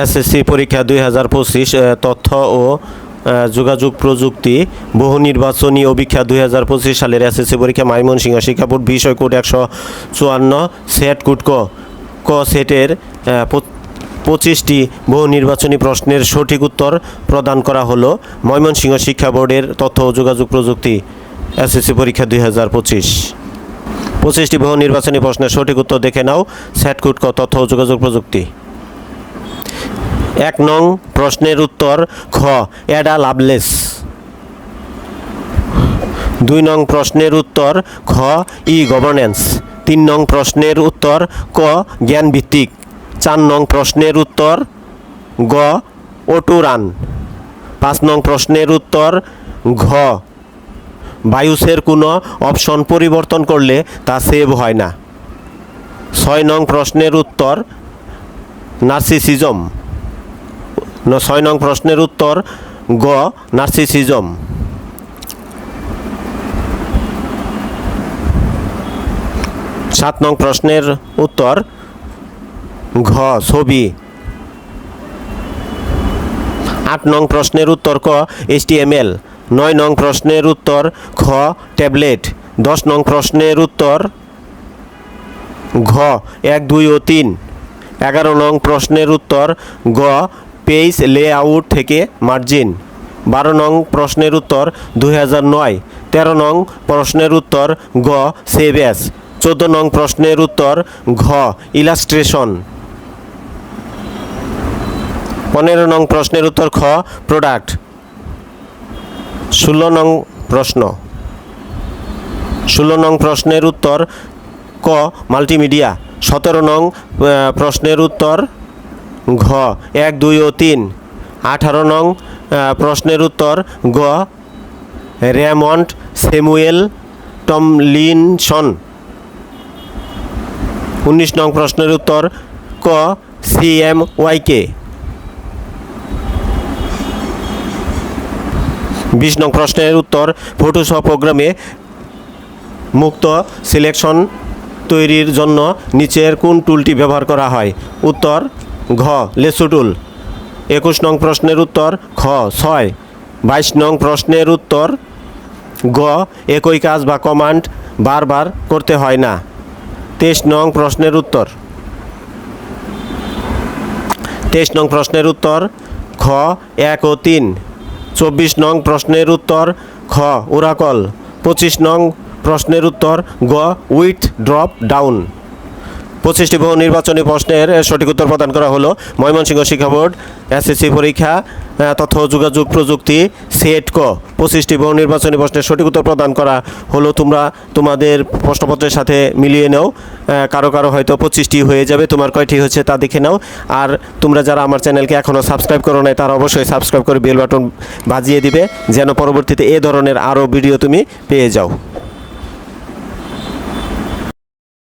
SSC পরীক্ষা 2025 তথ্য ও যোগাযোগ প্রযুক্তি বহু নির্বাচনী অভিক্ষা 2025 সালের এসএসসি পরীক্ষা ময়মনসিংহ শিক্ষা বোর্ড বিষয় কোড 154 সেট কোড ক সেটের 25টি বহু নির্বাচনী প্রশ্নের সঠিক উত্তর প্রদান করা হলো ময়মনসিংহ শিক্ষা বোর্ডের তথ্য ও যোগাযোগ প্রযুক্তি এসএসসি পরীক্ষা 2025। 25টি বহু নির্বাচনী প্রশ্নের সঠিক উত্তর দেখে নাও। সেট কোড ক তথ্য ও যোগাযোগ প্রযুক্তি। 1 নং প্রশ্নের উত্তর খ অ্যাডা লাভলেস। 2 নং প্রশ্নের উত্তর খ ই গভর্নেন্স। 3 নং প্রশ্নের উত্তর ক জ্ঞান ভিত্তিক। 4 নং প্রশ্নের উত্তর গ অটো রান। 5 নং প্রশ্নের উত্তর ঘ বায়োসের কোনো অপশন পরিবর্তন করলে তা সেভ হয় না। 6 নং প্রশ্নের উত্তর নার্সিসিজম। 6 নং প্রশ্নের উত্তর গ নার্সিসিজম। 7 নং প্রশ্নের উত্তর ঘ ছবি। 8 নং প্রশ্নের উত্তর ক HTML। 9 নং প্রশ্নের উত্তর খ ট্যাবলেট। 10 নং প্রশ্নের উত্তর ঘ 1, 2 ও 3। 11 নং প্রশ্নের উত্তর গ পেজ লেআউট থেকে মার্জিন। 12 নং প্রশ্নের উত্তর 2009। 13 নং প্রশ্নের উত্তর গ সেভ অ্যাজ। 14 নং প্রশ্নের উত্তর ঘ ইলাস্ট্রেশন। 15 নং প্রশ্নের উত্তর খ প্রোডাক্ট। 16 নং প্রশ্ন। 16 নং প্রশ্নের উত্তর ক মাল্টিমিডিয়া। 17 নং প্রশ্নের উত্তর ঘ 1, 2 ও 3। 18 নং প্রশ্নের উত্তর গ রেমন্ড স্যামুয়েল টমলিনসন। 19 নং প্রশ্নের উত্তর ক CMYK। 20 নং প্রশ্নের উত্তর ফটোশপ প্রোগ্রামে মুক্ত সিলেকশন তৈরির জন্য নিচের কোন টুলটি ব্যবহার করা হয়? উত্তর ঘ লেসো টুল। 21 নং প্রশ্নের উত্তর খ 6। 22 নং প্রশ্নের উত্তর গ একই কাজ বা কমান্ড বারবার করতে হয় না। 23 নং প্রশ্নের উত্তর 23 নং প্রশ্নের উত্তর খ 1 ও 3। 24 নং প্রশ্নের উত্তর খ ওরাকল। 25 নং প্রশ্নের উত্তর গ উইথ ড্রপ ডাউন। 25টি বহু নির্বাচনী প্রশ্নের সঠিক উত্তর প্রদান করা হলো ময়মনসিংহ শিক্ষা বোর্ড এসএসসি পরীক্ষা তথ্য যোগাযোগ প্রযুক্তি সেট ক। 25টি বহু নির্বাচনী প্রশ্নের সঠিক উত্তর প্রদান করা হলো। তোমরা তোমাদের প্রশ্নপত্রের সাথে মিলিয়ে নাও। কারো কারো হয়তো 25টি হয়ে যাবে, তোমার কয়টি হচ্ছে তা দেখে নাও। আর তোমরা যারা আমার চ্যানেলকে এখনও সাবস্ক্রাইব করো নাই তারা অবশ্যই সাবস্ক্রাইব করে বেল বাটন বাজিয়ে দিবে যেন পরবর্তীতে এ ধরনের আরও ভিডিও তুমি পেয়ে যাও।